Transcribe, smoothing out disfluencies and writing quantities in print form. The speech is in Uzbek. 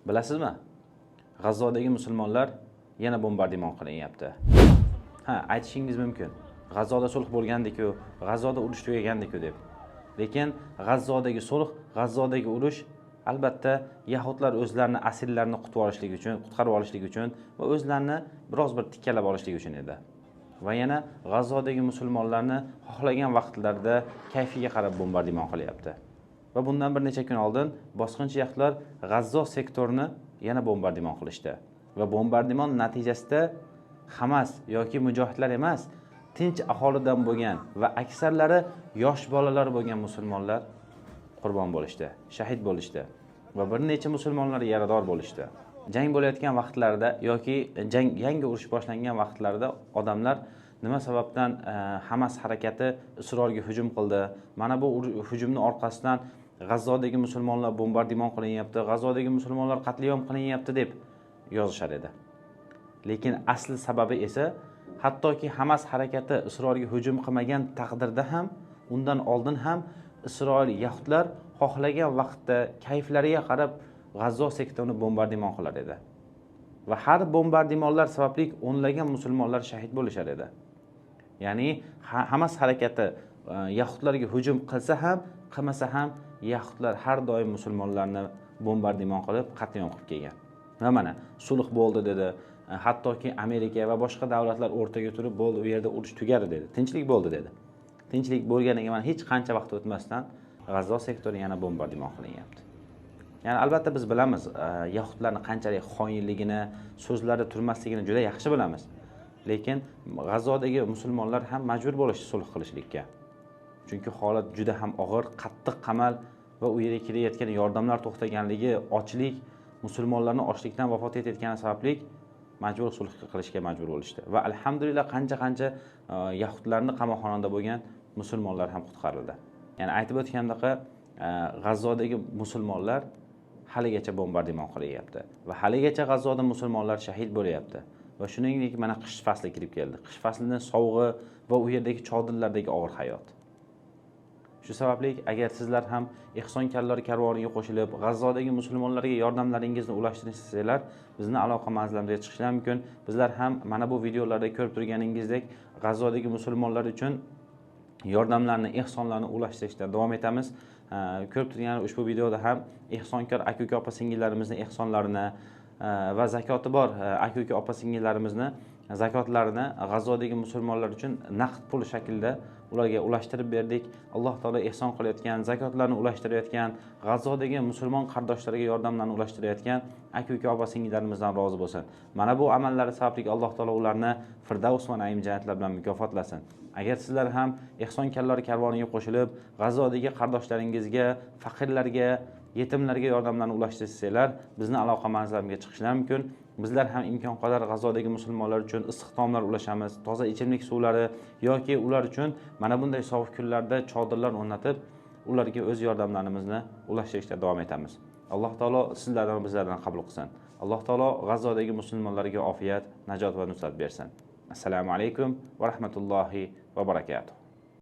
Bilasizmi? G'azzodagi musulmonlar yana bombardimon qilinyapti. Aytishingiz mumkin. G'azzoda sulh bo'lgandiku, G'azzoda urush tugagandiku deb. Lekin G'azzodagi sulh, G'azzodagi urush albatta yahudlar o'zlarini asirlarni qutqarib olishlik uchun va o'zlarini biroz bir tikkalab olishlik uchun edi. Va yana G'azzodagi musulmonlarni xohlagan vaqtlarda kayfiga qarab bombardimon qilyapti. Va bundan bir necha kun oldin bosqinchi yahudlar G'azzo sektorini yana bombardimon qilishdi. Va bombardimon natijasida Hamas yoki mujohidlar emas, tinch aholidan bo'lgan va aksarlari yosh bolalar bo'lgan musulmonlar qurbon bo'lishdi, shahid bo'lishdi va bir necha musulmonlar yarador bo'lishdi. Jang bo'layotgan vaqtlarda yoki yangi urush boshlangan vaqtlarda odamlar nima sababdan Hamas harakati Isroilga hujum qildi? Mana bu hujumning orqasidan G'azzodagi musulmonlar bombardimon qilinyapti, G'azzodagi musulmonlar qatliam qilinyapti deb yozishar edi. Lekin asli sababi esa hattoki Hamas harakati Isroilga hujum qilmagan taqdirda ham, undan oldin ham Isroil yahudlar xohlagan vaqtda kayflariga qarab G'azzo sektorini bombardimon qilar edi. Va har bombardimonlar sababli o'nlagan musulmonlar shahid bo'lishar edi. Ya'ni Hamas harakati yahudlarga hujum qilsa ham, qilmasa ham yahudlar har doim musulmonlarni bombardimon qilib, qatl qilib kelgan. Va mana sulh bo'ldi dedi. Hattoki Amerika va boshqa davlatlar o'rtaga turib bo'ldi, u yerda urush tugadi dedi. Tinchlik bo'ldi dedi. Tinchlik bo'lganiga mana hech qancha vaqt o'tmasdan G'azzo sektori yana bombardimon qilinyapti. Ya'ni albatta biz bilamiz, yahudlarning qanchalik xoinligini, so'zlari turmasligini juda yaxshi bilamiz. Lekin G'azzodagi musulmonlar ham majbur bo'lishdi sulh qilishlikka. Chunki holat juda ham og'ir, qattiq qamal va u yerga kelayotgan yordamlar to'xtaganligi, ochlik, musulmonlarning ochlikdan vafot etayotgani sababli majbur sulh qilishga majbur bo'lishdi. Va alhamdulillah qancha yahudlarning qamoqxonada bo'lgan musulmonlar ham qutqarildi. Ya'ni aytib o'tgandek, G'azzodagi musulmonlar haligacha bombardimon qilyapti va haligacha G'azzoda musulmonlar shahid bo'lyapti. Va shuningdek mana qish fasli kirib keldi. Qish faslining sovug'i va u yerdagi chodirlardagi og'ir hayot. Shu sababli agar sizlar ham ehsonkorlar karvoniga qo'shilib, G'azzodagi musulmonlarga yordamlaringizni ulashtirishni istasanglar, bizni aloqa manzilimizga chiqishlar mumkin. Bizlar ham mana bu videolarda ko'rib turganingizdek G'azzodagi musulmonlar uchun yordamlarni, ehsonlarni ulashtirishda davom etamiz. Ko'rib turgan ushbu videoda ham ehsonkor aka-uka opa-singillarimizni ehsonlarini va zakoti bor aka-uka opa-singillarimizni zakotlarini G'azzodagi musulmonlar uchun naqd pul shaklida ularga ulashtirib berdik. Alloh taolo ehson qilayotgan, zakotlarni ulashtirayotgan, G'azzodagi musulmon qardoshlarga yordamlarni ulashtirayotgan aka-uka opa-singillarimizdan rozi bo'lsin. Mana bu amallari sababli Alloh taolo ularni Firdavs va Naim jannatlar bilan mukofotlasin. Agar sizlar ham ehsonkorlar karvoniga qo'shilib, G'azzodagi qardoshlaringizga, faqirlarga, yetimlarga yordamlarni ulashtirsanglar, bizni aloqa manzilimizga chiqishlar mumkin. Bizlar ham imkon qadar G'azzodagi musulmonlar uchun issiq taomlar ulashamiz, toza ichimlik suvlari yoki ular uchun mana bunday sovuq kunlarda chodirlar o'rnatib, ularga o'z yordamlarimizni ulashtirishda davom etamiz. Alloh taolo sizlardan va bizlardan qabul qilsin. Alloh taolo G'azzodagi musulmonlarga ofiyat, najot va nusrat bersin. Assalomu alaykum va rahmatullohi va barakatuh.